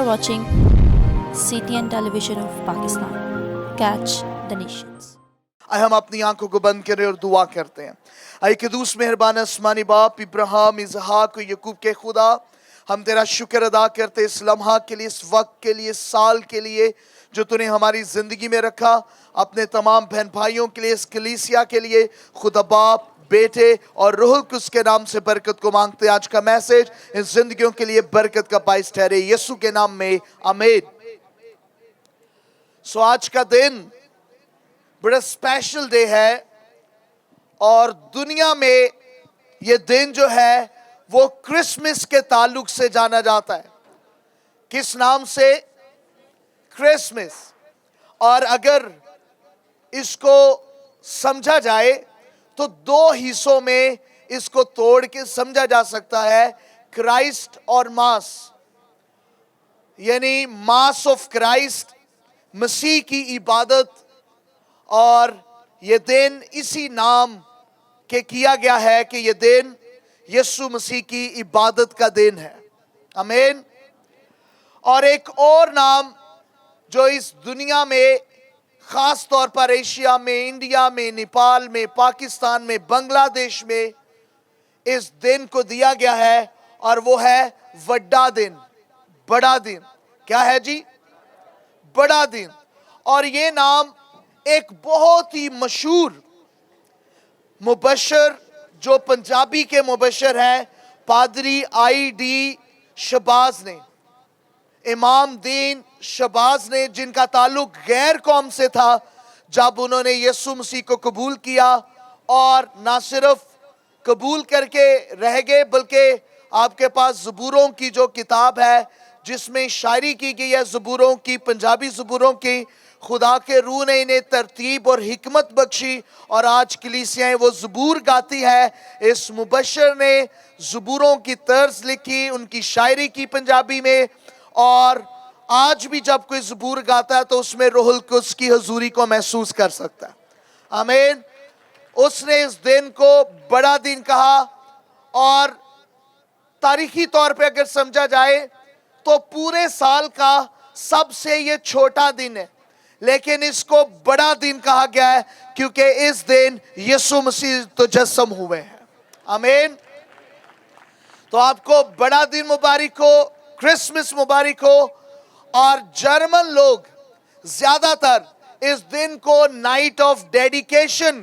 watching CTN Television of Pakistan. Catch the nations. आइए हम अपनी आंखों को बंद करें और दुआ करते हैं। आइए क़ुद्दूस मेहरबान आसमानी बाप, इब्राहिम, इसहाक और यकूब के खुदा, हम तेरा शुक्र अदा करते इस लम्हा के लिए, इस वक्त के लिए, इस साल के लिए जो तूने हमारी ज़िंदगी में रखा। अपने तमाम बहन भाइयों के लिए, इस कलीसिया के लिए खुदा बाप, बेटे और रूहुल कुद्स के नाम से बरकत को मांगते। आज का मैसेज इन जिंदगियों के लिए बरकत का बाइस ठहरे, यीशु के नाम में आमीन। सो आज का दिन बड़ा स्पेशल डे है और दुनिया में ये दिन जो है वो क्रिसमस के ताल्लुक से जाना जाता है। किस नाम से? क्रिसमस। और अगर इसको समझा जाए तो दो हिस्सों में इसको तोड़ के समझा जा सकता है, क्राइस्ट और मास, यानी मास ऑफ क्राइस्ट, मसीह की इबादत। और ये दिन इसी नाम के किया गया है कि ये दिन यीशु मसीह की इबादत का दिन है। आमीन। और एक और नाम जो इस दुनिया में, खास तौर पर एशिया में, इंडिया में, नेपाल में, पाकिस्तान में, बांग्लादेश में इस दिन को दिया गया है और वो है वड्डा दिन, बड़ा दिन। क्या है जी? बड़ा दिन। और ये नाम एक बहुत ही मशहूर मुबशर, जो पंजाबी के मुबशर हैं, पादरी आई.डी. शहबाज ने, इमाम दीन शहबाज ने, जिनका ताल्लुक गैर कौम से था, जब उन्होंने यीशु मसीह को कबूल किया और ना सिर्फ कबूल करके रह गए बल्कि आपके पास ज़बूरों की जो किताब है जिसमें शायरी की गई है, ज़बूरों की, पंजाबी ज़बूरों की, खुदा के रूह ने इन्हें तरतीब और हिकमत बख्शी और आज कलीसियाएं वो ज़बूर गाती है। इस मुबशर ने ज़बूरों की तर्ज लिखी, उनकी शायरी की पंजाबी में, और आज भी जब कोई ज़बूर गाता है तो उसमें रूहुल कुद्स की हुजूरी को महसूस कर सकता है। आमीन। उसने इस दिन को बड़ा दिन कहा और तारीखी तौर पे अगर समझा जाए तो पूरे साल का सबसे ये छोटा दिन है, लेकिन इसको बड़ा दिन कहा गया है क्योंकि इस दिन यीशु मसीह तजस्सम हुए हैं। आमीन। तो आपको बड़ा दिन मुबारक हो, क्रिसमस मुबारक हो। और जर्मन लोग ज्यादातर इस दिन को नाइट ऑफ डेडिकेशन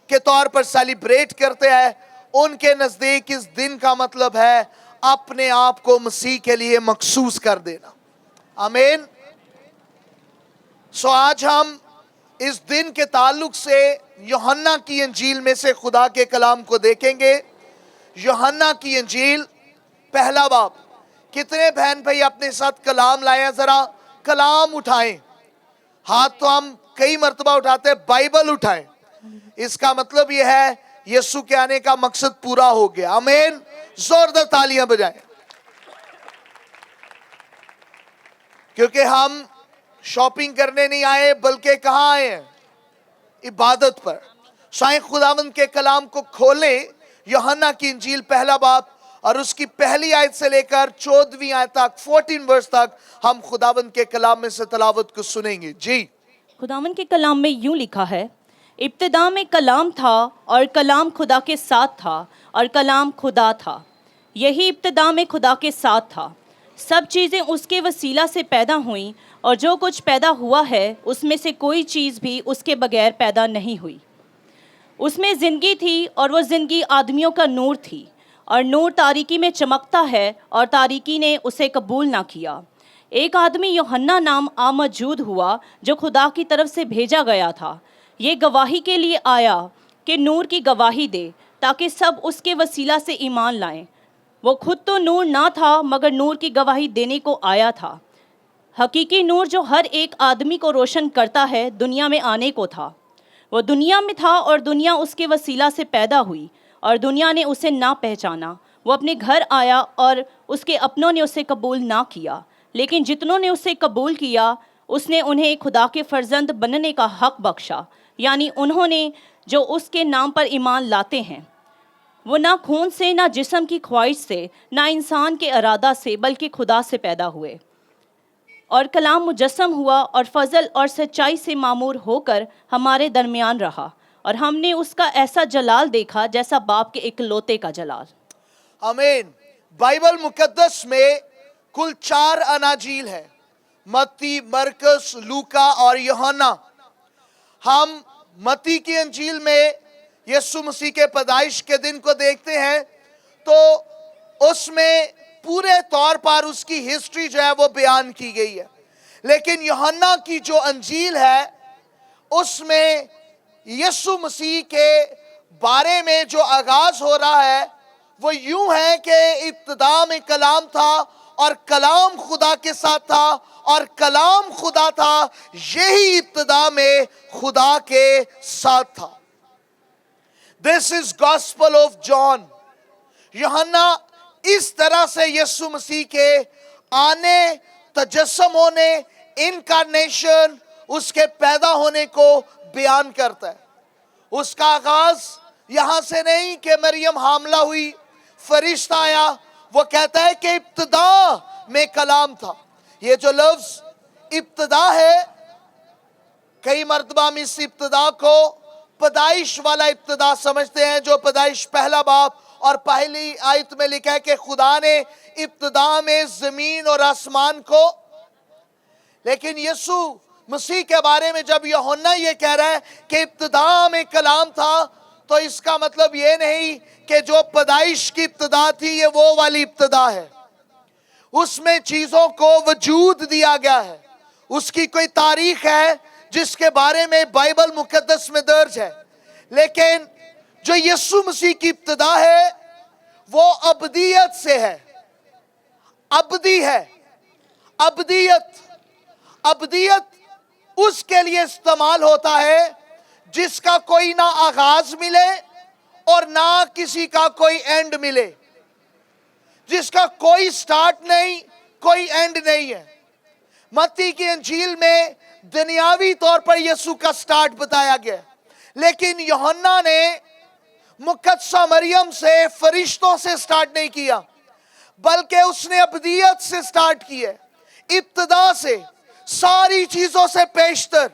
के तौर पर सेलिब्रेट करते हैं। उनके नजदीक इस दिन का मतलब है अपने आप को मसीह के लिए मखसूस कर देना। आमीन। सो आज हम इस दिन के ताल्लुक से यूहन्ना की इंजील में से खुदा के कलाम को देखेंगे। यूहन्ना की इंजील पहला बाब। कितने बहन भाई अपने साथ कलाम लाए? जरा कलाम उठाएं। हाथ तो हम कई मर्तबा उठाते हैं, बाइबल उठाएं। इसका मतलब यह है यीशु के आने का मकसद पूरा हो गया। आमीन। जोरदार तालियां बजाएं, क्योंकि हम शॉपिंग करने नहीं आए बल्कि कहां आए हैं? इबादत पर। शायद खुदावंद के कलाम को खोलें, यूहन्ना की इंजील पहला बाब और उसकी पहली आयत से लेकर 14वीं आयत तक, 14 वर्स तक हम खुदावंद के कलाम में से तलावत को सुनेंगे। जी। खुदावंद के कलाम में यूं लिखा है, इब्तिदा में कलाम था और कलाम खुदा के साथ था और कलाम खुदा था। यही इब्तिदा में खुदा के साथ था। सब चीज़ें उसके वसीला से पैदा हुईं और जो कुछ पैदा हुआ है उसमें से कोई चीज़ भी उसके बगैर पैदा नहीं हुई। उसमें ज़िंदगी थी और वो ज़िंदगी आदमियों का नूर थी, और नूर तारीकी में चमकता है और तारीकी ने उसे कबूल ना किया। एक आदमी यूहन्ना नाम मौजूद हुआ जो खुदा की तरफ से भेजा गया था। ये गवाही के लिए आया कि नूर की गवाही दे ताकि सब उसके वसीला से ईमान लाएं। वो खुद तो नूर ना था मगर नूर की गवाही देने को आया था। हकीकी नूर जो हर एक आदमी को रोशन करता है दुनिया में आने को था। वो दुनिया में था और दुनिया उसके वसीला से पैदा हुई और दुनिया ने उसे ना पहचाना। वो अपने घर आया और उसके अपनों ने उसे कबूल ना किया, लेकिन जितनों ने उसे कबूल किया उसने उन्हें खुदा के फर्जंद बनने का हक बख्शा, यानी उन्होंने जो उसके नाम पर ईमान लाते हैं। वो ना खून से, ना जिस्म की ख्वाहिश से, ना इंसान के इरादा से, बल्कि खुदा से पैदा हुए। اور کلام مجسم ہوا اور فضل اور سچائی سے معمور ہو کر ہمارے درمیان رہا، اور ہم نے اس کا ایسا جلال دیکھا جیسا باپ کے اکلوتے کا جلال۔ آمین۔ بائبل مقدس میں کل 4 اناجیل ہے، متی، مرکس، لوکا اور یوحنا۔ ہم متی کی انجیل میں یسوع مسیح کے پیدائش کے دن کو دیکھتے ہیں تو اس میں پورے طور پر اس کی ہسٹری جو ہے وہ بیان کی گئی ہے، لیکن یوحنا کی جو انجیل ہے اس میں یسوع مسیح کے بارے میں جو آغاز ہو رہا ہے وہ یوں ہے کہ ابتدا میں کلام تھا اور کلام خدا کے ساتھ تھا اور کلام خدا تھا، یہی ابتدا میں خدا کے ساتھ تھا۔ This is Gospel of John۔ یوحنا اس طرح سے یسوع مسیح کے آنے، تجسم ہونے، انکارنیشن، اس کے پیدا ہونے کو بیان کرتا ہے۔ اس کا آغاز یہاں سے نہیں کہ مریم حاملہ ہوئی، فرشتہ آیا، وہ کہتا ہے کہ ابتدا میں کلام تھا۔ یہ جو لفظ ابتدا ہے، کئی مرتبہ ہم اس ابتدا کو پیدائش والا ابتدا سمجھتے ہیں، جو پیدائش پہلا باب اور پہلی آیت میں لکھا ہے کہ خدا نے ابتدا میں زمین اور آسمان کو، لیکن یسوع مسیح کے بارے میں جب یوحنا یہ کہہ رہا ہے کہ ابتدا میں کلام تھا، تو اس کا مطلب یہ نہیں کہ جو پیدائش کی ابتدا تھی یہ وہ والی ابتدا ہے۔ اس میں چیزوں کو وجود دیا گیا ہے، اس کی کوئی تاریخ ہے جس کے بارے میں بائبل مقدس میں درج ہے، لیکن جو یسوع مسیح کی ابتدا ہے وہ ابدیت سے ہے، ابدی ہے۔ ابدیت اس کے لیے استعمال ہوتا ہے جس کا کوئی نہ آغاز ملے اور نہ کسی کا کوئی اینڈ ملے، جس کا کوئی سٹارٹ نہیں، کوئی اینڈ نہیں ہے۔ متی کی انجیل میں دنیاوی طور پر یسوع کا سٹارٹ بتایا گیا، لیکن یوحنا نے مقدسہ مریم سے، فرشتوں سے سٹارٹ نہیں کیا، بلکہ اس نے ابدیت سے سٹارٹ کیا، ابتدا سے، ساری چیزوں سے پیشتر۔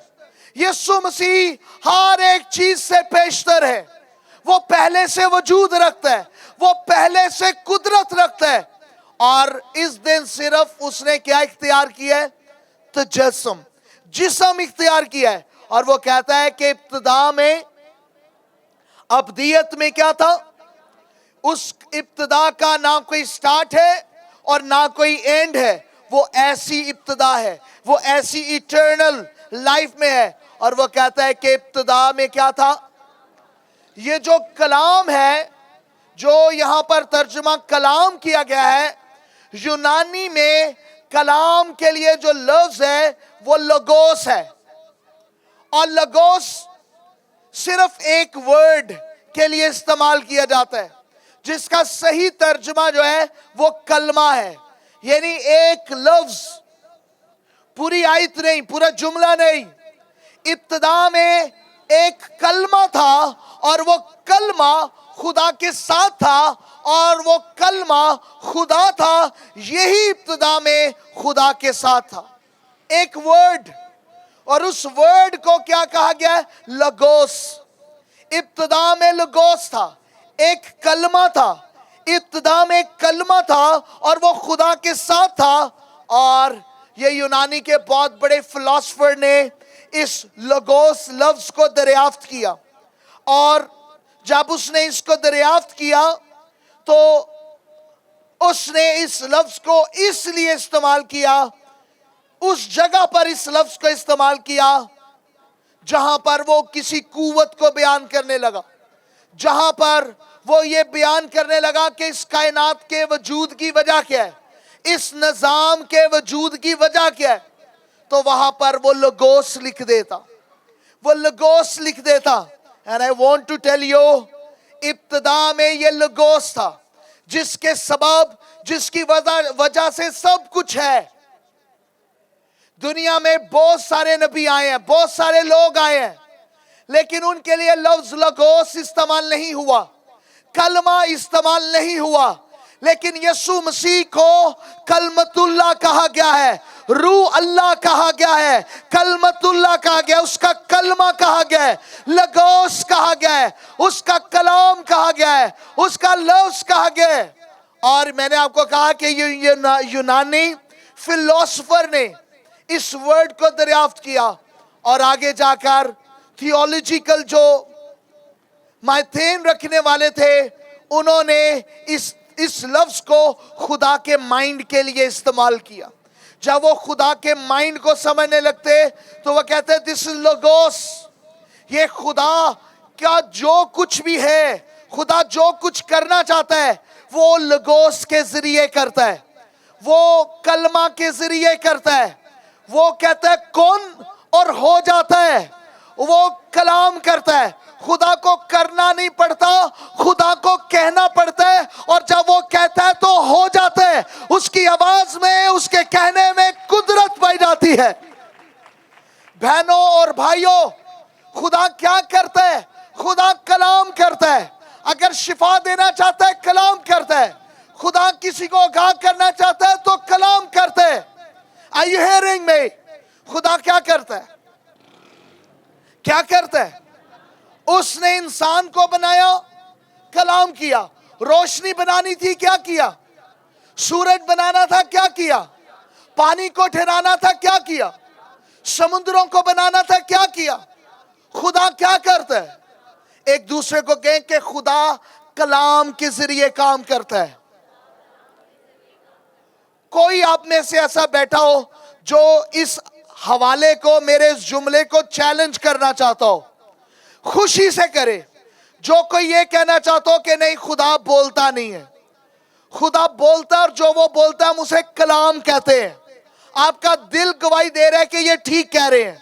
یسوع مسیح ہر ایک چیز سے پیشتر ہے، وہ پہلے سے وجود رکھتا ہے، وہ پہلے سے قدرت رکھتا ہے، اور اس دن صرف اس نے کیا اختیار کیا ہے؟ تجسم، جسم اختیار کیا ہے، اور وہ کہتا ہے کہ ابتدا میں، ابدیت میں کیا تھا؟ اس ابتدا کا نہ کوئی سٹارٹ ہے اور نہ کوئی اینڈ ہے، وہ ایسی ابتدا ہے، وہ ایسی ایٹرنل لائف میں ہے، اور وہ کہتا ہے کہ ابتدا میں کیا تھا؟ یہ جو کلام ہے، جو یہاں پر ترجمہ کلام کیا گیا ہے، یونانی میں کلام کے لیے جو لفظ ہے وہ لوگوس ہے، اور لوگوس صرف ایک ورڈ کے لیے استعمال کیا جاتا ہے، جس کا صحیح ترجمہ جو ہے وہ کلمہ ہے، یعنی ایک لفظ، پوری آیت نہیں، پورا جملہ نہیں۔ ابتدا میں ایک کلمہ تھا اور وہ کلمہ خدا کے ساتھ تھا اور وہ کلمہ خدا تھا، یہی ابتدا میں خدا کے ساتھ تھا، ایک ورڈ، اور اس ورڈ کو کیا کہا گیا ہے؟ لوگوس۔ ابتدا میں لوگوس تھا، ایک کلمہ تھا، ابتدا میں ایک کلمہ تھا اور وہ خدا کے ساتھ تھا، اور یہ یونانی کے بہت بڑے فلاسفر نے اس لوگوس لفظ کو دریافت کیا، اور جب اس نے اس کو دریافت کیا تو اس نے اس لفظ کو اس لیے استعمال کیا، اس جگہ پر اس لفظ کو استعمال کیا جہاں پر وہ کسی قوت کو بیان کرنے لگا، جہاں پر وہ یہ بیان کرنے لگا کہ اس کائنات کے وجود کی وجہ کیا ہے، اس نظام کے وجود کی وجہ کیا ہے، تو وہاں پر وہ لوگوس لکھ دیتا، وہ لوگوس لکھ دیتا۔ And I want to tell you، ابتدا میں یہ لوگوس تھا، جس کے سبب، جس کی وجہ سے سب کچھ ہے۔ دنیا میں بہت سارے نبی آئے ہیں، بہت سارے لوگ آئے ہیں، لیکن ان کے لیے لفظ لوگوس استعمال نہیں ہوا، کلمہ استعمال نہیں ہوا، لیکن یسوع مسیح کو کلمت اللہ کہا گیا ہے، روح اللہ کہا گیا ہے، کلمت اللہ کہا گیا ہے، اس کا کلمہ کہا گیا ہے، لگوس کہا گیا ہے، اس کا کلام کہا گیا ہے، اس کا لفظ کہا گیا ہے۔ اور میں نے آپ کو کہا کہ یونانی فلسفر نے اس ورڈ کو دریافت کیا اور آگے جا کر تھیولوجیکل جو مائتین رکھنے والے تھے انہوں نے اس لفظ کو خدا کے مائنڈ کے لیے استعمال کیا۔ جب وہ خدا کے مائنڈ کو سمجھنے لگتے تو وہ کہتے ہیں دس از لوگوس، یہ خدا کا جو کچھ بھی ہے، خدا جو کچھ کرنا چاہتا ہے وہ لوگوس کے ذریعے کرتا ہے، وہ کلمہ کے ذریعے کرتا ہے، وہ کہتا ہے کن اور ہو جاتا ہے، وہ کلام کرتا ہے۔ خدا کو کرنا نہیں پڑتا، خدا کو کہنا پڑتا ہے، اور جب وہ کہتا ہے تو ہو جاتا ہے۔ اس کی آواز میں، اس کے کہنے میں قدرت پائی جاتی ہے۔ بہنوں اور بھائیوں، خدا کیا کرتا ہے؟ خدا کلام کرتا ہے۔ اگر شفا دینا چاہتا ہے کلام کرتا ہے، خدا کسی کو آگاہ کرنا چاہتا ہے تو کلام کرتا ہے۔ Are you hearing me؟ خدا کیا کرتا ہے؟ کیا کرتا ہے؟ اس نے انسان کو بنایا، کلام کیا۔ روشنی بنانی تھی، کیا کیا؟ سورج بنانا تھا، کیا کیا؟ پانی کو ٹھہرانا تھا، کیا کیا؟ سمندروں کو بنانا تھا، کیا کیا؟ خدا کیا کرتا ہے؟ ایک دوسرے کو کہیں کہ خدا کلام کے ذریعے کام کرتا ہے۔ کوئی آپ میں سے ایسا بیٹھا ہو جو اس حوالے کو، میرے اس جملے کو چیلنج کرنا چاہتا ہو، خوشی سے کرے۔ جو کوئی یہ کہنا چاہتا ہو کہ نہیں خدا بولتا نہیں ہے، خدا بولتا، اور جو وہ بولتا ہے ہم اسے کلام کہتے ہیں۔ آپ کا دل گواہی دے رہا ہے کہ یہ ٹھیک کہہ رہے ہیں۔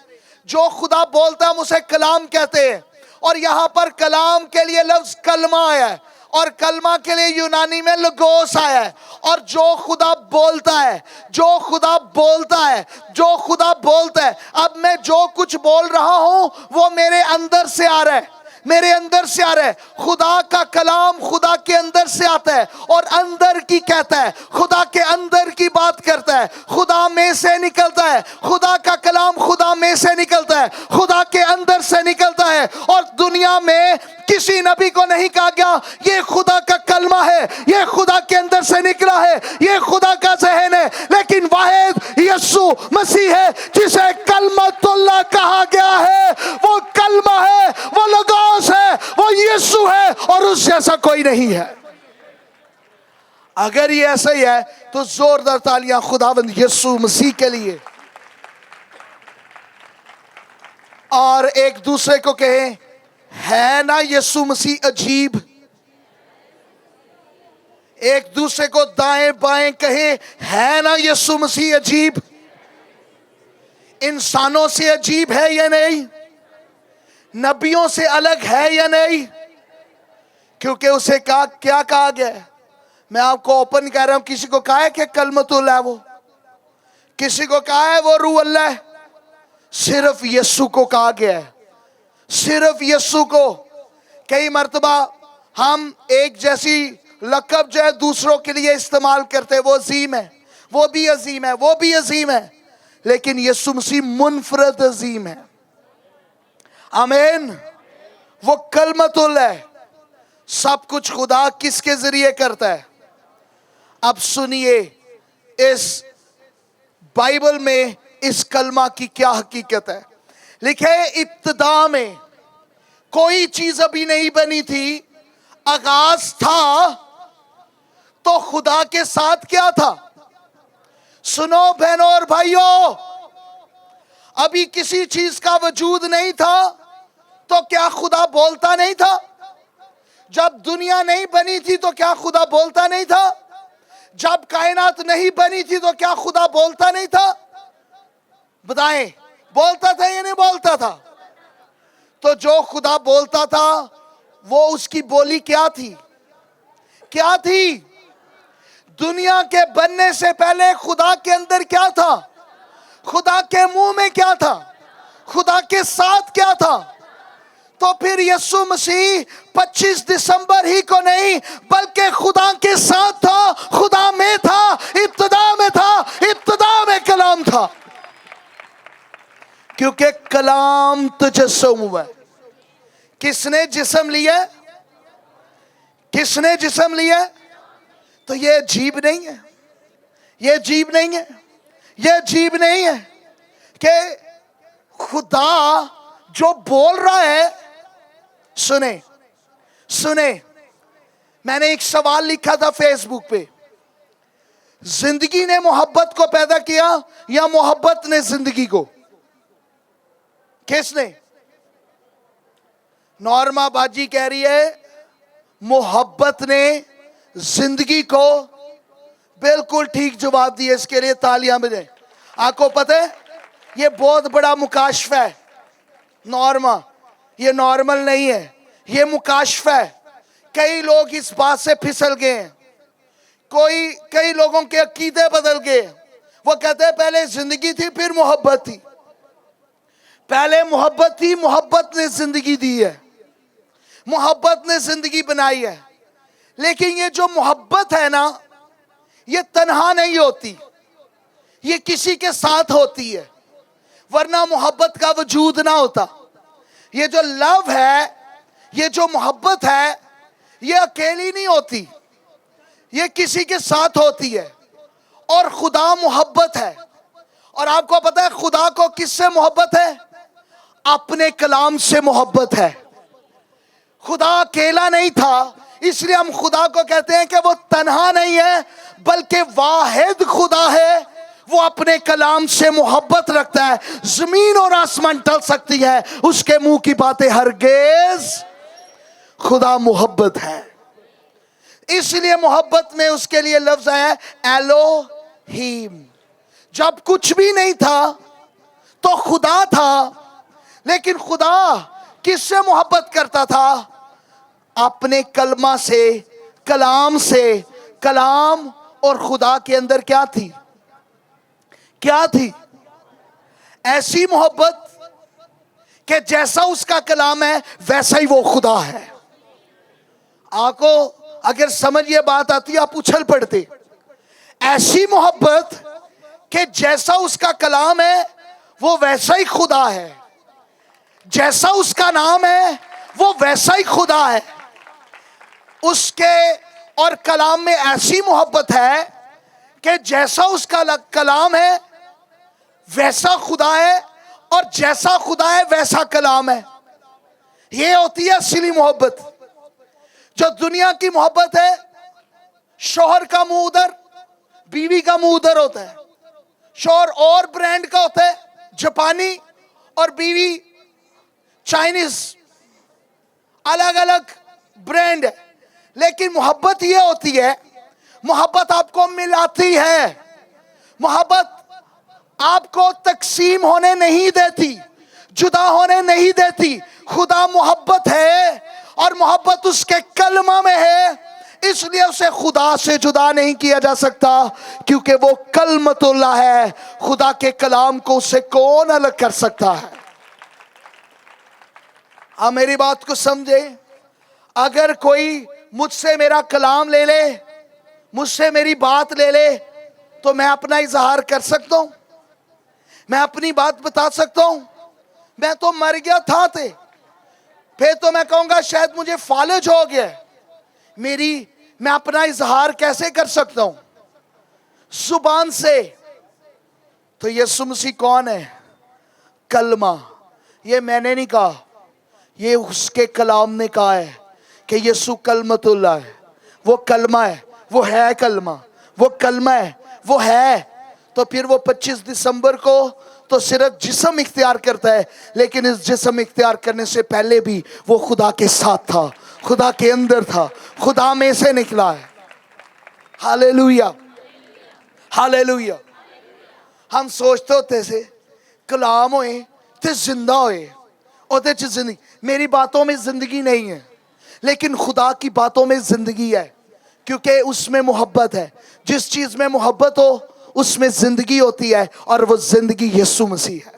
جو خدا بولتا ہے ہم اسے کلام کہتے ہیں۔ اور یہاں پر کلام کے لیے لفظ کلمہ آیا ہے، اور کلمہ کے لیے یونانی میں لگوس آیا ہے۔ اور جو خدا بولتا ہے، جو خدا بولتا ہے، جو خدا بولتا ہے، اب میں جو کچھ بول رہا ہوں وہ میرے اندر سے آ رہا ہے، میرے اندر سے آ رہا ہے۔ خدا کا کلام خدا کے اندر سے آتا ہے اور اندر کی کہتا ہے، خدا کے اندر کی بات کرتا ہے، خدا میں سے نکلتا ہے۔ خدا کا کلام خدا میں سے نکلتا ہے، خدا کے اندر سے نکلتا ہے۔ اور دنیا میں کسی نبی کو نہیں کہا گیا یہ خدا کا کلمہ ہے، یہ خدا کے اندر سے نکلا ہے، یہ خدا کا ذہن ہے، لیکن واحد یسوع مسیح ہے جسے کلمت اللہ کہا گیا ہے۔ وہ کلمہ ہے، وہ لوگوس ہے، وہ یسوع ہے، اور اس جیسا کوئی نہیں ہے۔ اگر یہ ایسا ہی ہے تو زوردار تالیاں خداوند یسوع مسیح کے لیے۔ اور ایک دوسرے کو کہیں ہے نا یسوع مسیح عجیب؟ ایک دوسرے کو دائیں بائیں کہیں ہے نا یسوع مسیح عجیب؟ انسانوں سے عجیب ہے یا نہیں؟ نبیوں سے الگ ہے یا نہیں؟ کیونکہ اسے کیا کہا گیا ہے؟ میں آپ کو اوپن کہہ رہا ہوں، کسی کو کہا ہے کہ کلمت اللہ وہ، کسی کو کہا ہے وہ روح اللہ ہے، صرف یسوع کو کہا گیا ہے، صرف یسوع کو۔ کئی مرتبہ ہم ایک جیسی لقب جو ہے دوسروں کے لیے استعمال کرتے ہیں، وہ عظیم ہے، وہ بھی عظیم ہے، وہ بھی عظیم ہے، لیکن یسوع مسیح منفرد عظیم ہے۔ آمین۔ وہ کلمت اللہ ہے۔ سب کچھ خدا کس کے ذریعے کرتا ہے؟ اب سنیے اس بائبل میں اس کلمہ کی کیا حقیقت ہے۔ لکھے ابتدا میں کوئی چیز ابھی نہیں بنی تھی، آغاز تھا تو خدا کے ساتھ کیا تھا؟ سنو بہنوں اور بھائیوں، ابھی کسی چیز کا وجود نہیں تھا تو کیا خدا بولتا نہیں تھا؟ جب دنیا نہیں بنی تھی تو کیا خدا بولتا نہیں تھا؟ جب کائنات نہیں بنی تھی تو کیا خدا بولتا نہیں تھا؟ بتائیں، بولتا تھا یا نہیں بولتا تھا؟ تو جو خدا بولتا تھا وہ اس کی بولی کیا تھی؟ کیا تھی؟ دنیا کے بننے سے پہلے خدا کے اندر کیا تھا؟ خدا کے منہ میں کیا تھا؟ خدا کے ساتھ کیا تھا؟ تو پھر یسوع مسیح 25 دسمبر ہی کو نہیں بلکہ خدا کے ساتھ تھا، خدا میں تھا، ابتدا میں تھا، ابتدا میں کلام تھا، کیونکہ کلام تجسم ہوا ہے۔ کس نے جسم لیا؟ کس نے جسم لیا؟ تو یہ عجیب نہیں ہے، یہ عجیب نہیں ہے، یہ عجیب نہیں ہے کہ خدا جو بول رہا ہے، سنیں، میں نے ایک سوال لکھا تھا فیس بک پہ، زندگی نے محبت کو پیدا کیا یا محبت نے زندگی کو؟ کس نے؟ نورما باجی کہہ رہی ہے محبت نے زندگی کو۔ بالکل ٹھیک جواب دیا، اس کے لیے تالیاں بجائیں۔ آپ کو پتہ ہے یہ بہت بڑا مکاشفہ ہے نورما، یہ نارمل نہیں ہے، یہ مکاشفہ ہے۔ کئی لوگ اس بات سے پھسل گئے ہیں، کئی لوگوں کے عقیدے بدل گئے۔ وہ کہتے ہیں پہلے زندگی تھی پھر محبت تھی، پہلے محبت تھی، محبت نے زندگی دی ہے، محبت نے زندگی بنائی ہے۔ لیکن یہ جو محبت ہے نا، یہ تنہا نہیں ہوتی، یہ کسی کے ساتھ ہوتی ہے، ورنہ محبت کا وجود نہ ہوتا۔ یہ جو لو ہے، یہ جو محبت ہے، یہ اکیلی نہیں ہوتی، یہ کسی کے ساتھ ہوتی ہے۔ اور خدا محبت ہے، اور آپ کو پتہ ہے خدا کو کس سے محبت ہے؟ اپنے کلام سے محبت ہے۔ خدا اکیلا نہیں تھا، اس لیے ہم خدا کو کہتے ہیں کہ وہ تنہا نہیں ہے بلکہ واحد خدا ہے۔ وہ اپنے کلام سے محبت رکھتا ہے۔ زمین اور آسمان ٹل سکتی ہے، اس کے منہ کی باتیں ہرگز۔ خدا محبت ہے، اس لیے محبت میں اس کے لیے لفظ ہے ایلوہیم۔ جب کچھ بھی نہیں تھا تو خدا تھا، لیکن خدا کس سے محبت کرتا تھا؟ اپنے کلمہ سے، کلام سے۔ کلام اور خدا کے اندر کیا تھی؟ کیا تھی؟ ایسی محبت کہ جیسا اس کا کلام ہے ویسا ہی وہ خدا ہے۔ آپ کو اگر سمجھ یہ بات آتی آپ اچھل پڑتے۔ ایسی محبت کہ جیسا اس کا کلام ہے وہ ویسا ہی خدا ہے، جیسا اس کا نام ہے وہ ویسا ہی خدا ہے۔ اس کے اور کلام میں ایسی محبت ہے کہ جیسا اس کا کلام ہے ویسا خدا ہے، اور جیسا خدا ہے ویسا کلام ہے۔ یہ ہوتی ہے اصلی محبت۔ جو دنیا کی محبت ہے، شوہر کا منہ ادھر، بیوی کا منہ ادھر ہوتا ہے۔ شوہر اور برانڈ کا ہوتا ہے، جاپانی، اور بیوی چائنیز، الگ الگ برانڈ ہے۔ لیکن محبت یہ ہوتی ہے، محبت آپ کو ملاتی ہے، محبت آپ کو تقسیم ہونے نہیں دیتی، جدا ہونے نہیں دیتی۔ خدا محبت ہے، اور محبت اس کے کلمہ میں ہے، اس لیے اسے خدا سے جدا نہیں کیا جا سکتا، کیونکہ وہ کلمت اللہ ہے۔ خدا کے کلام کو اس سے کون الگ کر سکتا ہے؟ آپ میری بات کو سمجھے۔ اگر کوئی مجھ سے میرا کلام لے لے، مجھ سے میری بات لے لے، تو میں اپنا اظہار کر سکتا ہوں، میں اپنی بات بتا سکتا ہوں۔ میں تو مر گیا تھا تے، پھر تو میں کہوں گا شاید مجھے فالج ہو گیا ہے۔ میں اپنا اظہار کیسے کر سکتا ہوں؟ زبان سے۔ تو یسوع مسیح کون ہے؟ کلمہ۔ یہ میں نے نہیں کہا، یہ اس کے کلام نے کہا ہے کہ یسوع کلمت اللہ ہے، وہ کلمہ ہے، وہ ہے کلمہ، وہ کلمہ ہے، وہ ہے۔ تو پھر وہ 25 دسمبر کو تو صرف جسم اختیار کرتا ہے، لیکن اس جسم اختیار کرنے سے پہلے بھی وہ خدا کے ساتھ تھا، خدا کے اندر تھا، خدا میں سے نکلا ہے۔ ہاللیلویہ، ہاللیلویہ۔ ہم سوچتے ہوتے سے کلام ہوئے تے زندہ ہوئے، اور زندگی، میری باتوں میں زندگی نہیں ہے، لیکن خدا کی باتوں میں زندگی ہے، کیونکہ اس میں محبت ہے۔ جس چیز میں محبت ہو اس میں زندگی ہوتی ہے، اور وہ زندگی یسوع مسیح ہے۔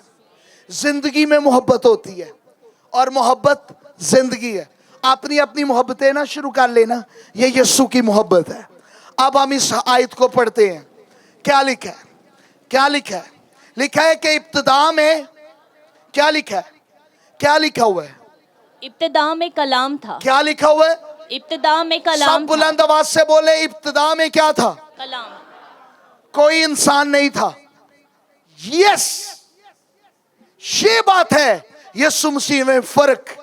زندگی میں محبت ہوتی ہے، اور محبت जिंदगी है। अपनी अपनी मोहब्बतें ना शुरू कर लेना, ये यीशु की मोहब्बत है। अब हम इस आयत को पढ़ते हैं। क्या लिखा है? क्या लिखा है? लिखा है कि इब्तिदा में क्या लिखा है? क्या लिखा हुआ है? इब्तिदा में कलाम था। क्या लिखा हुआ है? इब्तिदा में कलाम सब था। बुलंद आवाज से बोले, इब्तिदा में क्या था? कलाम। कोई इंसान नहीं था। यस, ये बात है यीशु मसीह में फर्क।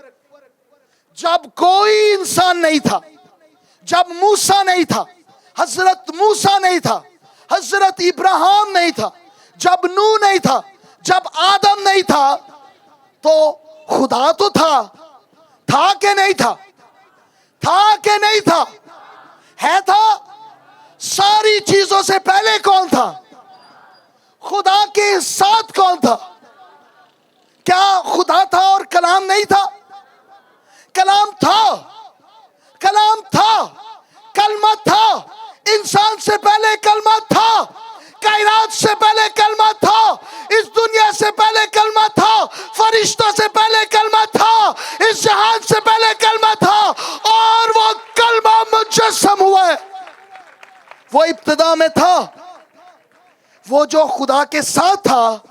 जब कोई इंसान नहीं था, जब मूसा नहीं था, हजरत मूसा नहीं था, हजरत इब्राहिम नहीं था, जब नूह नहीं था, जब आदम नहीं था, तो खुदा तो था कि नहीं था? था कि नहीं था? है था। सारी चीजों से पहले कौन था? खुदा के साथ कौन था? क्या खुदा था और कलाम नहीं था? कलाम था, कलाम था, कलमा था। इंसान से पहले कलमा था, कायनात से पहले कलमा था, इस दुनिया से पहले कलमा था, फरिश्तों से पहले कलमा था, इस जहान से पहले कलमा था, और वो कलमा मुजस्सम हुआ है। वो इब्तिदा में था। वो जो खुदा के साथ था,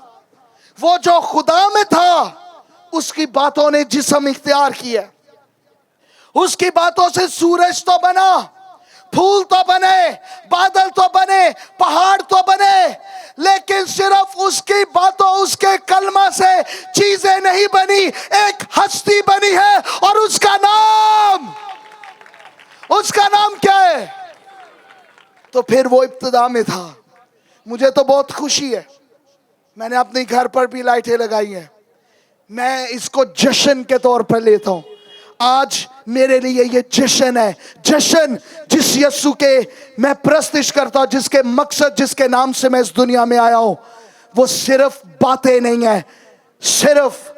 वो जो खुदा में था, उसकी बातों ने जिस्म इख्तियार किया। उसकी बातों से सूरज तो बना, फूल तो बने, बादल तो बने, पहाड़ तो बने, लेकिन सिर्फ उसकी बातों, उसके कलमा से चीजें नहीं बनी, एक हस्ती बनी है, और उसका नाम क्या है? तो फिर वो इब्तिदा में था। मुझे तो बहुत खुशी है, मैंने अपने घर पर भी लाइटें लगाई हैं। मैं इसको जश्न के तौर पर लेता हूं। आज मेरे लिए ये जश्न है, जश्न जिस यीशु के मैं प्रस्तिश करता हूं, जिसके मकसद, जिसके नाम से मैं इस दुनिया में आया हूं। वो सिर्फ बातें नहीं है, सिर्फ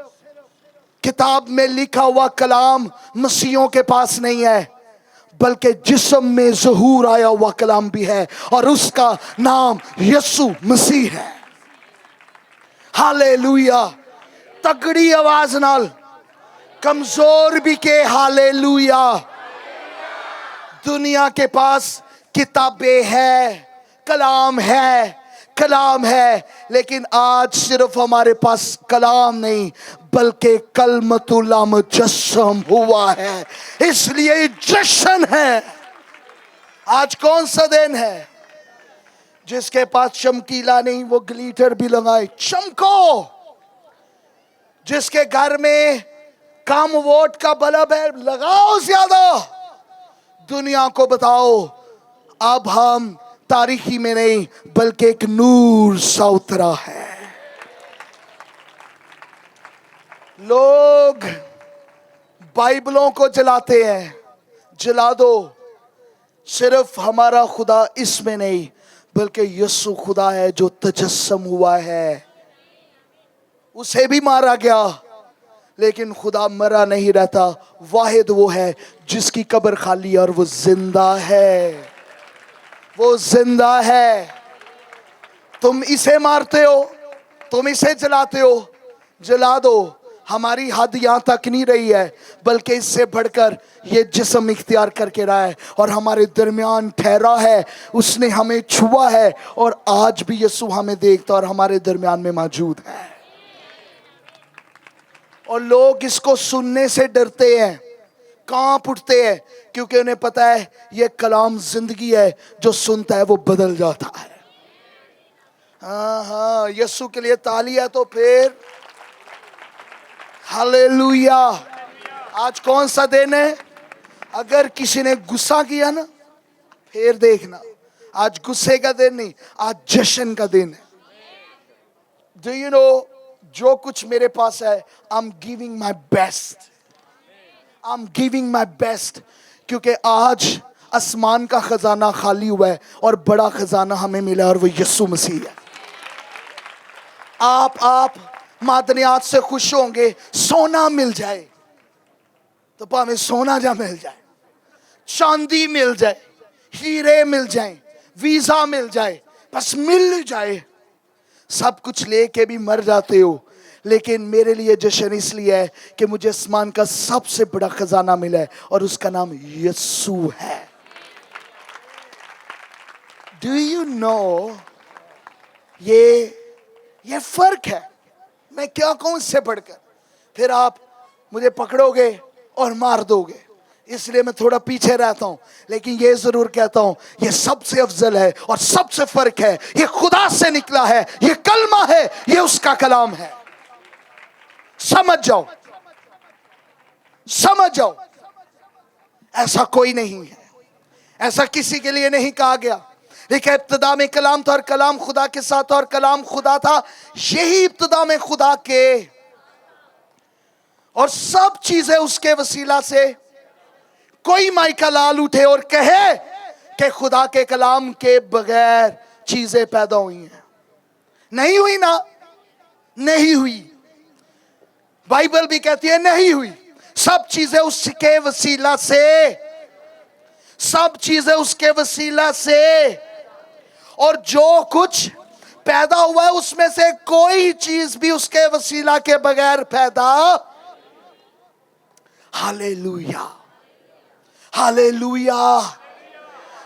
किताब में लिखा हुआ कलाम मसीहों के पास नहीं है, बल्कि जिस्म में ज़हूर आया हुआ कलाम भी है, और उसका नाम यीशु मसीह है। हालेलुया। तगड़ी आवाज नाल कमजोर भी के हालेलुया। दुनिया के पास किताबें है, कलाम है, लेकिन आज सिर्फ हमारे पास कलाम नहीं, बल्कि कलमतुल्लाह मुजस्सम हुआ है, इसलिए जश्न है। आज कौन सा दिन है? जिसके पास चमकीला नहीं, वो ग्लिटर भी लगाए, चमको। जिसके घर में कम वोट का बल्ब है, लगाओ ज्यादा। दुनिया को बताओ, अब हम तारीखी में नहीं, बल्कि एक नूर सा उतरा है। लोग बाइबलों को जलाते हैं, जला दो। सिर्फ हमारा खुदा इसमें नहीं, बल्कि यीशु खुदा है जो तजस्सम हुआ है। उसे भी मारा गया, लेकिन खुदा मरा नहीं रहता। वाहिद वो है जिसकी कब्र खाली है, और वो जिंदा है, वो जिंदा है। तुम इसे मारते हो, तुम इसे जलाते हो, जला दो। हमारी हद यहाँ तक नहीं रही है, बल्कि इससे बढ़कर ये जिस्म इख्तियार करके रहा है और हमारे दरमियान ठहरा है। उसने हमें छुआ है, और आज भी यीशु हमें देखता और हमारे दरमियान में मौजूद है। और लोग इसको सुनने से डरते हैं, कांप उठते हैं, क्योंकि उन्हें पता है ये कलाम जिंदगी है, जो सुनता है वो बदल जाता है। हाँ, यीशु के लिए ताली है तो फिर हालेलुया। आज कौन सा दिन है? अगर किसी ने गुस्सा किया ना, फिर देखना, आज गुस्से का दिन नहीं, आज जश्न का दिन है। डू यू नो, जो कुछ मेरे पास है, I am giving my best, I am giving my best, क्योंकि आज आसमान का खजाना खाली हुआ है और बड़ा खजाना हमें मिला, और वो यीशु मसीह है। आप मादनियात से खुश होंगे। सोना मिल जाए तो भाਵੇਂ सोना जा मिल जाए, चांदी मिल जाए, हीरे मिल जाए, वीजा मिल जाए, बस मिल जाए। सब कुछ लेके भी मर जाते हो, लेकिन मेरे लिए जश्न इसलिए है कि मुझे आसमान का सबसे बड़ा खजाना मिला है और उसका नाम यीशु है। डू यू नो ये फर्क है। मैं क्या कहूं इससे बढ़कर, फिर आप मुझे पकड़ोगे और मार दोगे, इसलिए मैं थोड़ा पीछे रहता हूं। लेकिन ये जरूर कहता हूं, ये सबसे अफजल है और सबसे फर्क है। ये खुदा से निकला है, ये कलमा है, ये उसका कलाम है। समझ जाओ, समझ जाओ। ऐसा कोई नहीं है, ऐसा किसी के लिए नहीं कहा गया। देखिए, इब्तिदा में कलाम था और कलाम खुदा के साथ था और कलाम खुदा था। यही इब्तिदा में खुदा के, और सब चीजें उसके वसीला से। कोई माइका लाल उठे और कहे कि खुदा के कलाम के बगैर चीजें पैदा हुई हैं, नहीं हुई ना, नहीं हुई। बाइबल भी कहती है नहीं हुई। सब चीजें उसके वसीला से, सब चीजें उसके वसीला से, और जो कुछ पैदा हुआ है उसमें से कोई चीज भी उसके वसीला के बगैर पैदा। Hallelujah, hallelujah.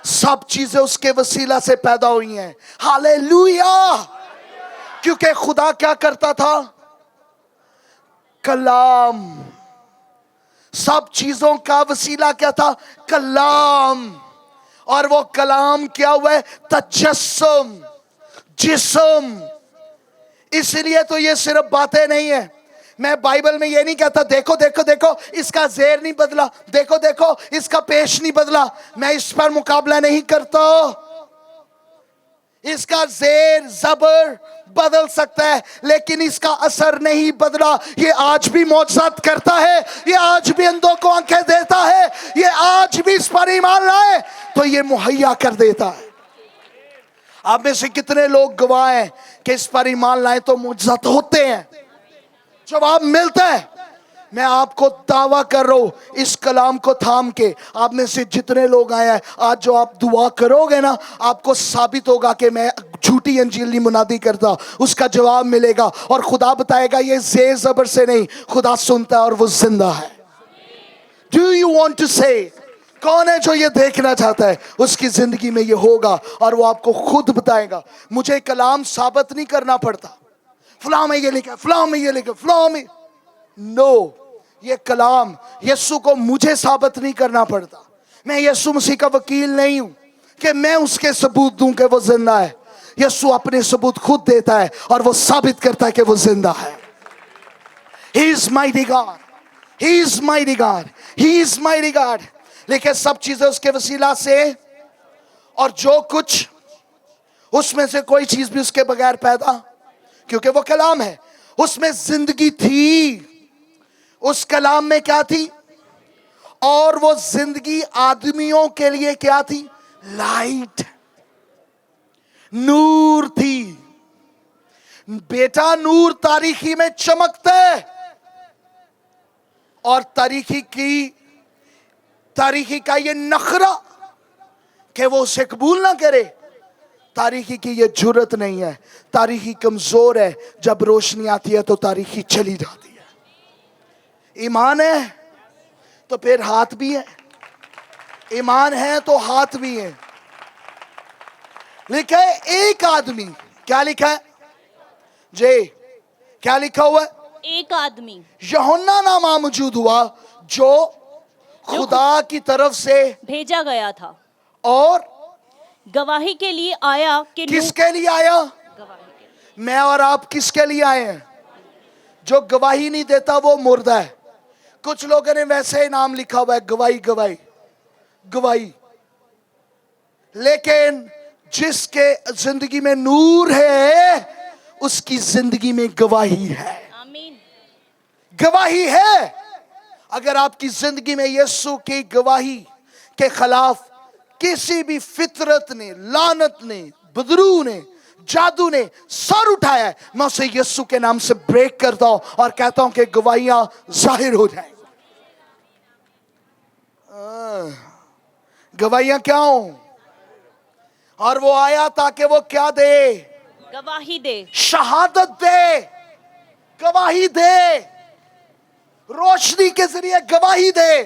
सब चीजें उसके वसीला से पैदा हुई हैं। हालेलुया। क्योंकि खुदा क्या करता था? कलाम। सब चीजों का वसीला क्या था? कलाम। और वो कलाम क्या हुआ है? तजस्सुम, जिस्म। इसलिए तो ये सिर्फ बातें नहीं है। मैं बाइबल में ये नहीं कहता देखो देखो देखो इसका ज़ेर नहीं बदला, देखो देखो इसका पेश नहीं बदला। मैं इस पर मुकाबला नहीं करता। इसका ज़ेर ज़बर बदल सकता है लेकिन इसका असर नहीं बदला। ये आज भी मौजज़ात करता है, ये आज भी अंधों को आंखें देता है, ये आज भी इस पर ईमान लाए तो ये मुहैया कर देता है। आप में से कितने लोग गवाह हैं कि इस पर ईमान लाए तो मौजज़ात होते हैं? जवाब मिलता है। मैं आपको दावा कर रहा हूं, इस कलाम को थाम के आप में से जितने लोग आए हैं, आज जो आप दुआ करोगे ना, आपको साबित होगा कि मैं झूठी अंजील नहीं मुनादी करता। उसका जवाब मिलेगा और खुदा बताएगा ये ज़ेर ज़बर से नहीं, खुदा सुनता है और वो जिंदा है। डू यू वांट टू से? कौन है जो ये देखना चाहता है उसकी जिंदगी में ये होगा और वो आपको खुद बताएगा। मुझे कलाम साबित नहीं करना पड़ता, फलां में ये लिखा, फलां में ये लिखा, फलां में। नो, ये कलाम यीशु को मुझे साबित नहीं करना पड़ता। मैं यीशु मसीह का वकील नहीं हूं कि मैं उसके सबूत दूं कि वो जिंदा है। यीशु अपने सबूत खुद देता है और वो साबित करता है कि वो जिंदा है। He is mighty God, He is mighty God, He is mighty God। लेकिन सब चीजें उसके वसीला से, और जो कुछ उसमें से कोई चीज भी उसके बगैर पैदा, क्योंकि वो कलाम है। उसमें जिंदगी थी, उस कलाम में क्या थी? और वो जिंदगी आदमियों के लिए क्या थी? लाइट, नूर थी। बेटा, नूर तारीखी में चमकता है और तारीखी का ये नखरा कि वो उसे कबूल ना करे, तारीखी की ये जुर्रत नहीं है। तारीखी कमजोर है, जब रोशनी आती है तो तारीखी चली जाती है। ईमान है तो फिर हाथ भी है, ईमान है तो हाथ भी है। लिखा है एक आदमी, क्या लिखा है जी? क्या लिखा हुआ है? एक आदमी यूहन्ना नामा मौजूद हुआ जो खुदा की तरफ से भेजा गया था और गवाही के लिए आया कि किसके लिए आया? गवाही के लिए। मैं और आप किसके लिए आए हैं? जो गवाही नहीं देता वो मुर्दा है। कुछ लोगों ने वैसे ही नाम लिखा हुआ है, गवाही गवाही गवाही, लेकिन जिसके जिंदगी में नूर है उसकी जिंदगी में गवाही है। आमीन। गवाही है। अगर आपकी जिंदगी में यीशु की गवाही के खिलाफ किसी भी फितरत ने, लानत ने, बदरू ने, जादू ने सर उठाया है, मैं उसे यीशु के नाम से ब्रेक करता हूं और कहता हूं कि गवाहियां जाहिर हो जाए। गवाहियां क्या हो? और वो आया ताकि वो क्या दे? गवाही दे, शहादत दे। गवाही दे, रोशनी के जरिए गवाही दे,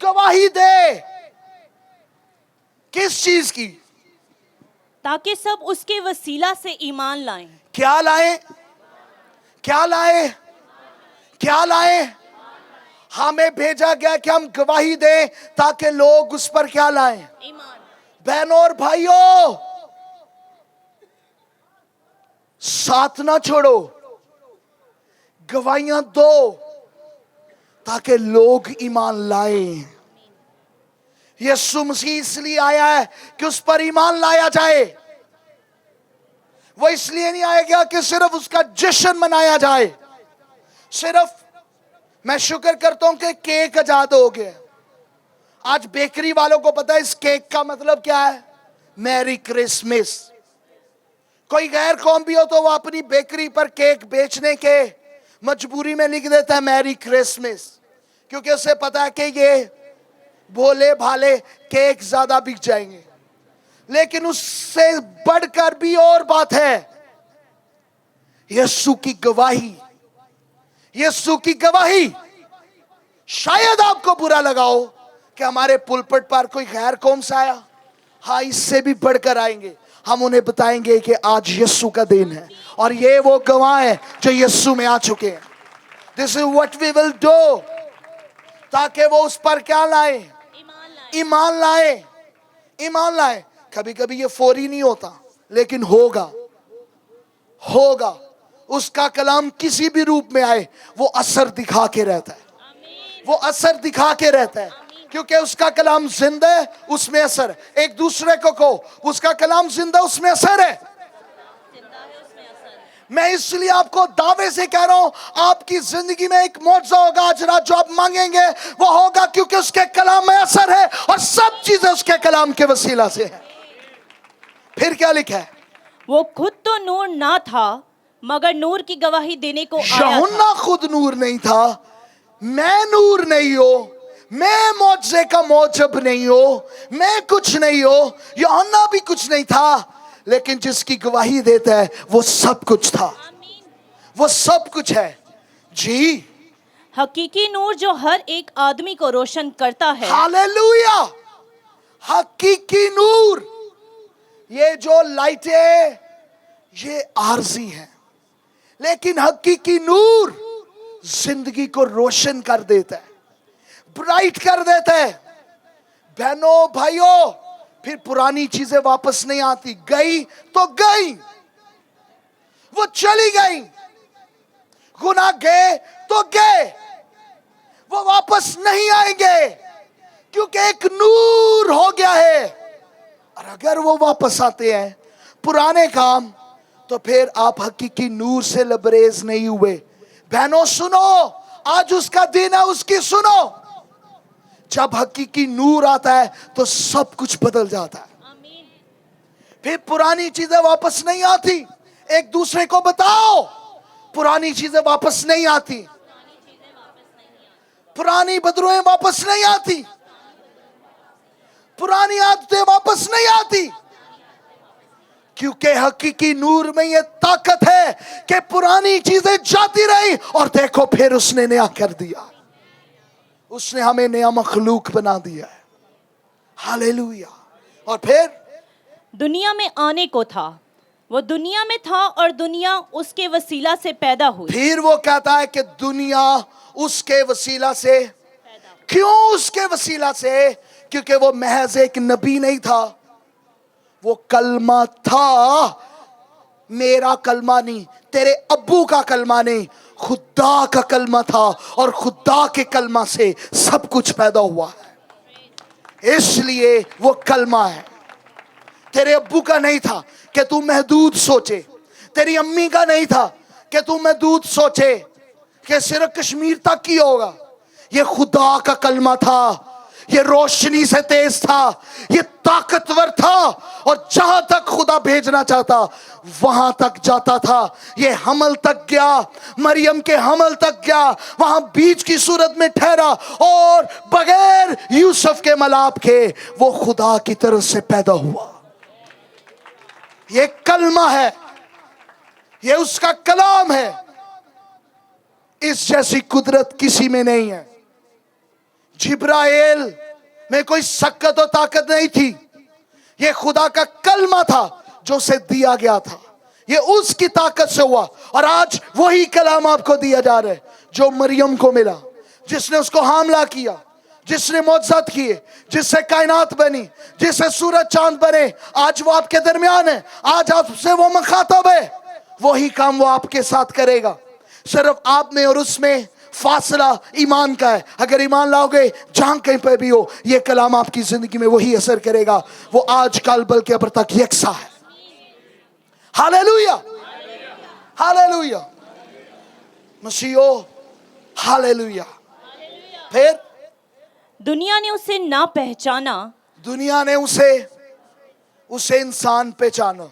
गवाही दे। किस चीज की? ताकि सब उसके वसीला से ईमान लाएं। क्या लाए? क्या लाए? क्या लाए? हमें भेजा गया कि हम गवाही दें ताकि लोग उस पर क्या लाएं? ईमान। बहनों और भाइयों, साथ ना छोड़ो, गवाहियां दो ताकि लोग ईमान लाएं। यीशु मसीह इसलिए आया है कि उस पर ईमान लाया जाए। वो इसलिए नहीं आएगा कि सिर्फ उसका जश्न मनाया जाए। सिर्फ मैं शुक्र करता हूं कि केक आजाद हो गया। आज बेकरी वालों को पता है इस केक का मतलब क्या है? Merry Christmas. कोई गैर कौम भी हो तो वो अपनी बेकरी पर केक बेचने के मजबूरी में लिख देता है मैरी क्रिसमस, क्योंकि उसे पता है कि ये भोले भाले केक ज्यादा बिक जाएंगे। लेकिन उससे बढ़कर भी और बात है, यीशु की गवाही। यीशु की गवाही। शायद आपको बुरा लगा हो कि हमारे पुलपट पर कोई गैर कौम से आया। हाँ, इससे भी बढ़कर आएंगे। हम उन्हें बताएंगे कि आज यीशु का दिन है और ये वो गवाह है जो यीशु में आ चुके हैं। This is what we will do, ताकि वो उस पर क्या लाए? ईमान लाए। ईमान लाए। कभी कभी ये फौरी नहीं होता, लेकिन होगा। होगा। उसका कलाम किसी भी रूप में आए, वो असर दिखा के रहता है। वो असर दिखा के रहता है, क्योंकि उसका कलाम जिंदा है, उसमें असर है। एक दूसरे को कहो, उसका कलाम जिंदा, उसमें असर है। मैं इसलिए आपको दावे से कह रहा हूं, आपकी जिंदगी में एक मौजूदा होगा आज रात। जो आप मांगेंगे वो होगा, क्योंकि उसके कलाम में असर है और सब चीजें उसके कलाम के वसीला से है। फिर क्या लिखा है? वो खुद तो नूर ना था, मगर नूर की गवाही देने को आया यूहन्ना खुद नूर नहीं था। मैं नूर नहीं हो, मैं मौजज़े का मौजब नहीं हो, मैं कुछ नहीं हो। यूहन्ना भी कुछ नहीं था, लेकिन जिसकी गवाही देता है वो सब कुछ था। वो सब कुछ है। जी, हकीकी नूर जो हर एक आदमी को रोशन करता है। हालेलुया। हकीकी नूर। ये जो लाइटें ये आरजी हैं, लेकिन हकीकी नूर जिंदगी को रोशन कर देता है, ब्राइट कर देता है। बहनों भाइयों, फिर पुरानी चीजें वापस नहीं आती। गई तो गई, वो चली गई। गुनाह गए तो गए, वो वापस नहीं आएंगे, क्योंकि एक नूर हो गया है। और अगर वो वापस आते हैं पुराने काम, तो फिर आप हकीकी नूर से लबरेज नहीं हुए। बहनों सुनो, आज उसका दिन है, उसकी सुनो। जब हकीकी नूर आता है तो सब कुछ बदल जाता है। फिर पुरानी चीजें वापस नहीं आती। एक दूसरे को बताओ, पुरानी चीजें वापस नहीं आती। पुरानी बदरुएं वापस नहीं आती। पुरानी आदतें वापस नहीं आती, क्योंकि हकीकी नूर में ये ताकत है कि पुरानी चीजें जाती रही और देखो फिर उसने नया कर दिया। उसने हमें नया मखलूक बना दिया है। हालेलुया। और फिर दुनिया में आने को था, वो दुनिया में था और दुनिया उसके वसीला से पैदा हुई। फिर वो कहता है कि दुनिया उसके वसीला से। क्यों उसके वसीला से? क्योंकि वो महज एक नबी नहीं था, वो कलमा था। मेरा कलमा नहीं, तेरे अब्बू का कलमा नहीं, खुदा का कलमा था, और खुदा के कलमा से सब कुछ पैदा हुआ है। इसलिए वो कलमा है। तेरे अब्बू का नहीं था कि तू महदूद सोचे, तेरी अम्मी का नहीं था कि तू महदूद सोचे कि सिर्फ कश्मीर तक ही होगा। ये खुदा का कलमा था, ये रोशनी से तेज था, ये ताकतवर था, और जहां तक खुदा भेजना चाहता वहां तक जाता था। ये हमल तक गया, मरियम के हमल तक गया, वहां बीज की सूरत में ठहरा, और बगैर यूसुफ के मलाप के वो खुदा की तरफ से पैदा हुआ। ये कलमा है। یہ اس کا کلام ہے. اس جیسی قدرت کسی میں نہیں ہے. جبرائیل میں کوئی سکت و طاقت نہیں تھی. یہ خدا کا کلمہ تھا جو اسے دیا گیا تھا. یہ اس کی طاقت سے ہوا. اور آج وہی کلام آپ کو دیا جا رہا ہے جو مریم کو ملا, جس نے اس کو حاملہ کیا, جس نے معجزات کیے, جس سے کائنات بنی, جس سے سورج چاند بنے. آج وہ آپ کے درمیان ہے. آج آپ سے وہ مخاطب ہے. وہی کام وہ آپ کے ساتھ کرے گا. صرف آپ میں اور اس میں فاصلہ ایمان کا ہے. اگر ایمان لاؤ گے جہاں کہیں پہ بھی ہو, یہ کلام آپ کی زندگی میں وہی اثر کرے گا. وہ آج کل بلکہ اب تک یکساں ہے. ہاللیلویا, ہاللیلویا. مسیحو ہاللیلویا. پھر دنیا نے اسے نہ پہچانا. دنیا نے اسے انسان پہچانا.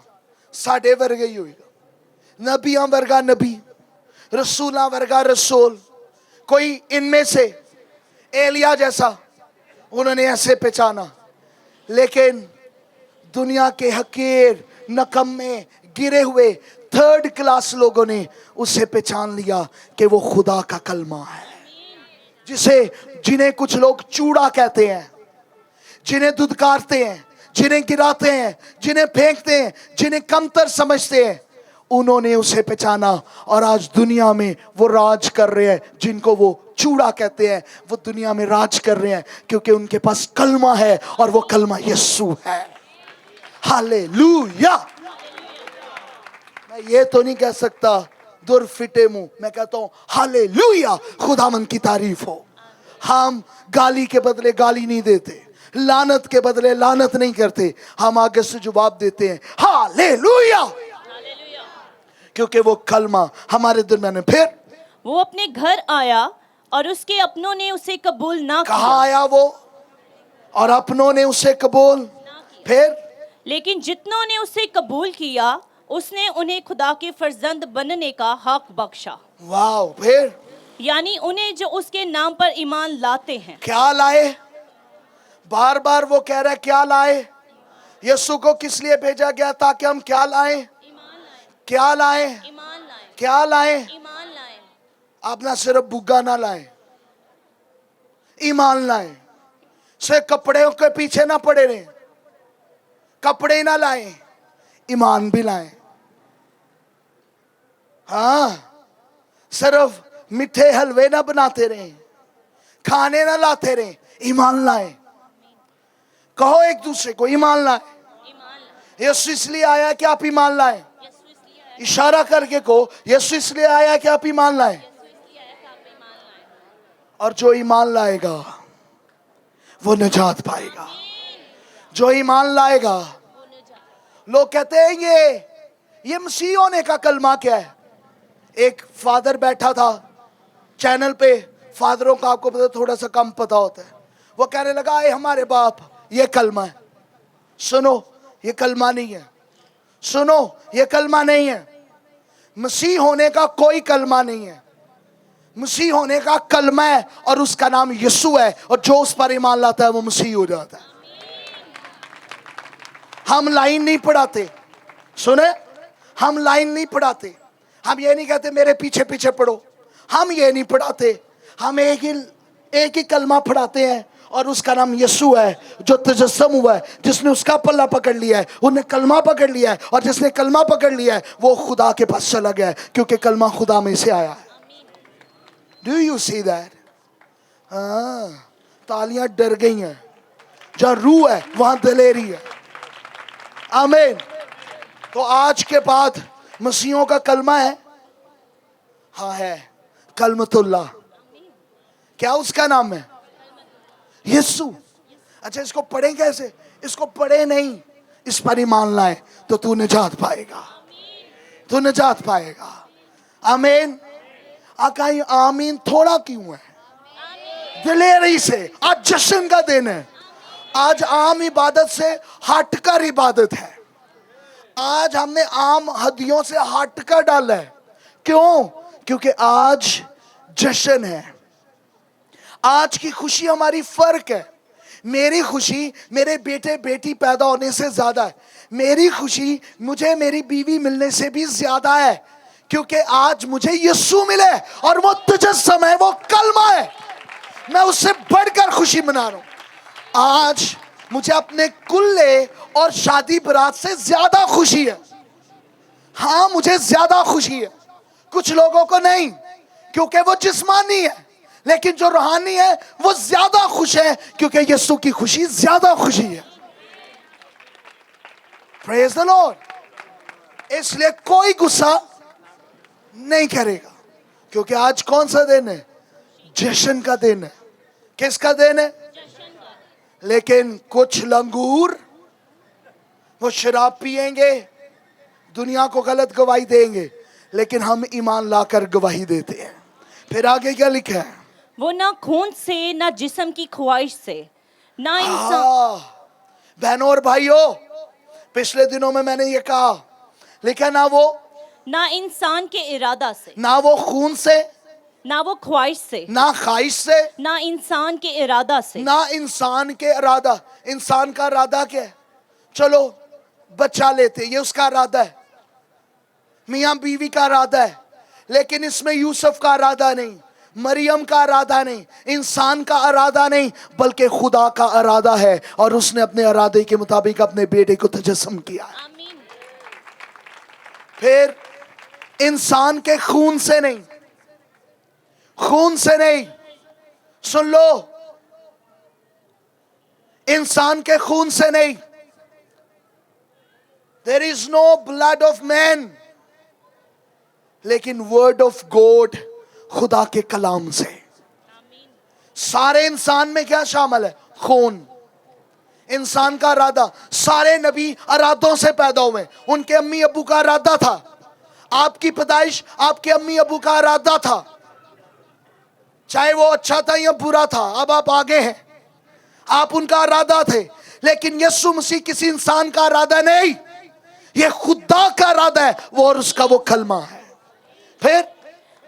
ساڈے ورگے ہی ہوئے گا, نبیاں ورگا نبی, رسولاں ورگا رسول. کوئی ان میں سے ایلیا جیسا انہوں نے ایسے پہچانا. لیکن دنیا کے حقیر, نکمے, گرے ہوئے, تھرڈ کلاس لوگوں نے اسے پہچان لیا کہ وہ خدا کا کلمہ ہے. جنہیں کچھ لوگ چوڑا کہتے ہیں, جنہیں دھتکارتے ہیں, جنہیں گراتے ہیں, جنہیں پھینکتے ہیں, جنہیں کمتر سمجھتے ہیں, انہوں نے اسے پہچانا. اور آج دنیا میں وہ راج کر رہے ہیں. جن کو وہ چوڑا کہتے ہیں وہ دنیا میں راج کر رہے ہیں کیونکہ ان کے پاس کلمہ ہے, اور وہ کلمہ یسوع ہے. ہاللیلویا. میں یہ تو نہیں کہہ سکتا در فٹے منہ, میں کہتا ہوں ہاللیلویا, خداوند کی تعریف ہو. ہم گالی کے بدلے گالی نہیں دیتے, لعنت کے بدلے لعنت نہیں کرتے. ہم آگے سے جواب دیتے ہیں ہاللیلویا, کیونکہ وہ کلمہ ہمارے درمیان ہے. پھر وہ اپنے گھر آیا اور اس کے اپنوں نے اسے قبول نہ کیا. کہاں آیا وہ؟ اور اپنوں نے اسے قبول. پھر لیکن جتنوں نے اسے قبول کیا اس نے انہیں خدا کے فرزند بننے کا حق بخشا. واو. پھر یعنی انہیں جو اس کے نام پر ایمان لاتے ہیں. کیا لائے؟ بار بار وہ کہہ رہا ہے کیا لائے. یسوع کو کس لیے بھیجا گیا؟ تاکہ ہم کیا لائیں؟ کیا لائیں؟ ایمان لائیں. کیا لائیں؟ ایمان لائیں. آپ نہ صرف بگا نہ لائیں, ایمان لائیں. صرف کپڑے کے پیچھے نہ پڑے رہیں, کپڑے نہ لائیں, ایمان بھی لائیں. ہاں, صرف میٹھے حلوے نہ بناتے رہیں, کھانے نہ لاتے رہیں, ایمان لائیں. کہو ایک دوسرے کو ایمان لائیں. یسوع اس لیے آیا کہ آپ ایمان لائیں. اشارہ کر کے کہو یسوع اس لیے آیا کہ آپ ایمان لائیں. اور جو ایمان لائے گا وہ نجات پائے گا. جو ایمان لائے گا. لوگ کہتے ہیں یہ مسیح ہونے کا کلمہ کیا ہے. ایک فادر بیٹھا تھا چینل پہ, فادروں کا آپ کو پتا تھوڑا سا کم پتا ہوتا ہے. وہ کہنے لگا اے ہمارے باپ یہ کلمہ ہے. سنو یہ کلمہ نہیں ہے. سنو یہ کلمہ نہیں ہے. مسیح ہونے کا کوئی کلمہ نہیں ہے. مسیح ہونے کا کلمہ ہے اور اس کا نام یسوع ہے, اور جو اس پر ایمان لاتا ہے وہ مسیح ہو جاتا ہے. ہم لائن نہیں پڑھاتے. سنیں, ہم لائن نہیں پڑھاتے. ہم یہ نہیں کہتے میرے پیچھے پیچھے پڑھو. ہم یہ نہیں پڑھاتے. ہم ایک ہی کلمہ پڑھاتے ہیں اور اس کا نام یسوع ہے جو تجسم ہوا ہے. جس نے اس کا پلہ پکڑ لیا ہے انہوں نے کلمہ پکڑ لیا ہے, اور جس نے کلمہ پکڑ لیا ہے وہ خدا کے پاس چلا گیا ہے کیونکہ کلمہ خدا میں سے آیا ہے. Do you see that? ہاں, تالیاں ڈر گئی ہیں. جہاں روح ہے وہاں دلیری ہے. آمین. تو آج کے بعد مسیحوں کا کلمہ ہے. ہاں ہے, کلمت اللہ. کیا اس کا نام ہے؟ یسوع. اچھا اس کو پڑھیں کیسے؟ اس کو پڑھے نہیں, اس پر ایمان لائے تو تو نجات پائے گا. تو نجات پائے گا. آمین. آقا آمین تھوڑا کیوں ہے؟ دلیری سے. آج جشن کا دن ہے. آج عام عبادت سے ہٹ کر عبادت ہے. آج ہم نے عام ہدیوں سے ہٹ کر ڈالا ہے. کیوں؟ کیونکہ آج جشن ہے. آج کی خوشی ہماری فرق ہے. میری خوشی میرے بیٹے بیٹی پیدا ہونے سے زیادہ ہے. میری خوشی مجھے میری بیوی ملنے سے بھی زیادہ ہے. क्योंकि आज मुझे यीशु मिले और वो तजस्सुम है, वो कलमा है, मैं उससे बढ़कर खुशी मना रहा हूं। आज मुझे अपने कुल्ले और शादी बारात से ज्यादा खुशी है। हाँ, मुझे ज्यादा खुशी है, कुछ लोगों को नहीं, क्योंकि वो जिस्मानी है, लेकिन जो रूहानी है वो ज्यादा खुश है, क्योंकि यीशु की खुशी ज्यादा खुशी है। Praise the Lord. इसलिए कोई गुस्सा नहीं करेगा, क्योंकि आज कौन सा दिन है? जश्न का दिन है। किसका दिन है? लेकिन कुछ लंगूर वो शराब पिएंगे, दुनिया को गलत गवाही देंगे, लेकिन हम ईमान लाकर गवाही देते हैं। फिर आगे क्या लिखा है? वो ना खून से, ना जिस्म की ख्वाहिश से, ना इंसान। बहनों और भाइयों, पिछले दिनों में मैंने ये कहा, लिखा ना वो, ना इंसान के इरादा से, ना वो खून से, ना वो ख्वाहिश से, ना ख्वाहिश से, ना इंसान के इरादा से। ना इंसान के इरादा। इंसान का इरादा क्या है? चलो बच्चा लेते, ये उसका इरादा है, मियां बीवी का इरादा है, लेकिन इसमें यूसुफ का इरादा नहीं, मरियम का इरादा नहीं, इंसान का इरादा नहीं, बल्कि खुदा का इरादा है, और उसने अपने इरादे के मुताबिक अपने बेटे को तजस्सुम किया। आमीन। फिर इंसान के खून से नहीं, खून से नहीं, सुन लो, इंसान के खून से नहीं। There is no blood of man, लेकिन वर्ड ऑफ गॉड, खुदा के कलाम से। सारे इंसान में क्या शामिल है? खून। इंसान का इरादा, सारे नबी इरादों से पैदा हुए, उनके अम्मी अबू का इरादा था। आपकी पैदाइश आपके अम्मी अबू का इरादा था, चाहे वो अच्छा था या बुरा था। अब आप आगे हैं, आप उनका इरादा थे, लेकिन यीशु मसीह किसी इंसान का इरादा नहीं, ये खुदा का इरादा है, वो और उसका वो कलमा है। फिर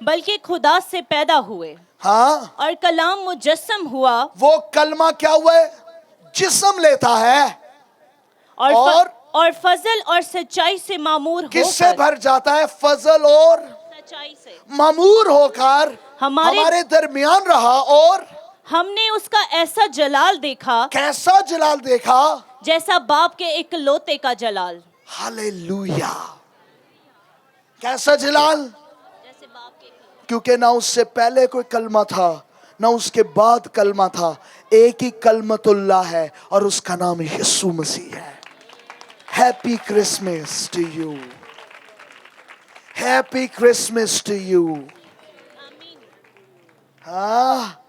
बल्कि खुदा से पैदा हुए, हाँ, और कलाम मुजस्सम हुआ, वो कलमा क्या हुआ है? जिस्म लेता है, और फजल और सच्चाई से मामूर किससे होकर, भर जाता है? फजल और सच्चाई से मामूर होकर हमारे दरमियान रहा, और हमने उसका ऐसा जलाल देखा, कैसा जलाल देखा? जैसा बाप के इकलौते का जलाल। हालेलुया। कैसा जलाल? जैसे बाप के इकलौते। क्योंकि ना उससे पहले कोई कलमा था, ना उसके बाद कलमा था, एक ही कलमतुल्लाह है, और उसका नाम यीशु मसीह है। Happy Christmas to you, happy Christmas to you. हाँ,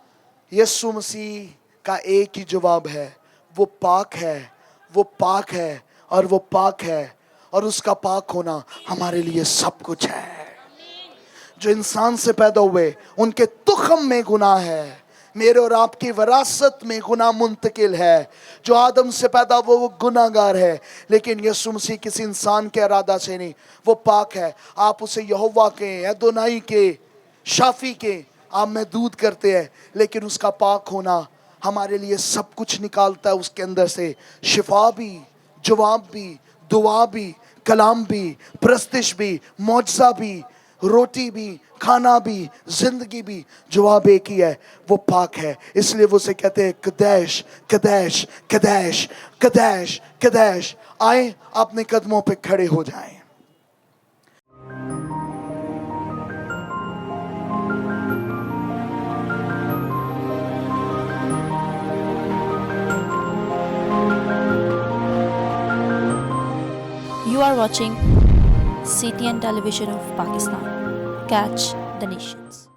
यीशु मसीह का एक ही जवाब है, वो पाक है, वो पाक है, और वो पाक है, और उसका पाक होना हमारे लिए सब कुछ है। जो इंसान से पैदा हुए उनके तुखम में गुनाह है, मेरे और आपकी विरासत में गुनाह मुंतकिल है। जो आदम से पैदा हुआ वो गुनाहगार है, लेकिन यीशु मसीह किसी इंसान के इरादा से नहीं, वो पाक है। आप उसे यहोवा के, अदोनाई के, शाफी के आप महदूद करते हैं, लेकिन उसका पाक होना हमारे लिए सब कुछ निकालता है उसके अंदर से। शिफा भी, जवाब भी, दुआ भी, कलाम भी, प्रस्तिश भी, मौजज़ा भी, रोटी भी, खाना भी, जिंदगी भी, जवाब एक ही है, वो पाक है। इसलिए वो उसे कहते हैं कदैश कदैश कदैश कदैश कदैश। आए अपने कदमों पे खड़े हो जाएं। You are watching CTN Television of Pakistan. Catch the Nations.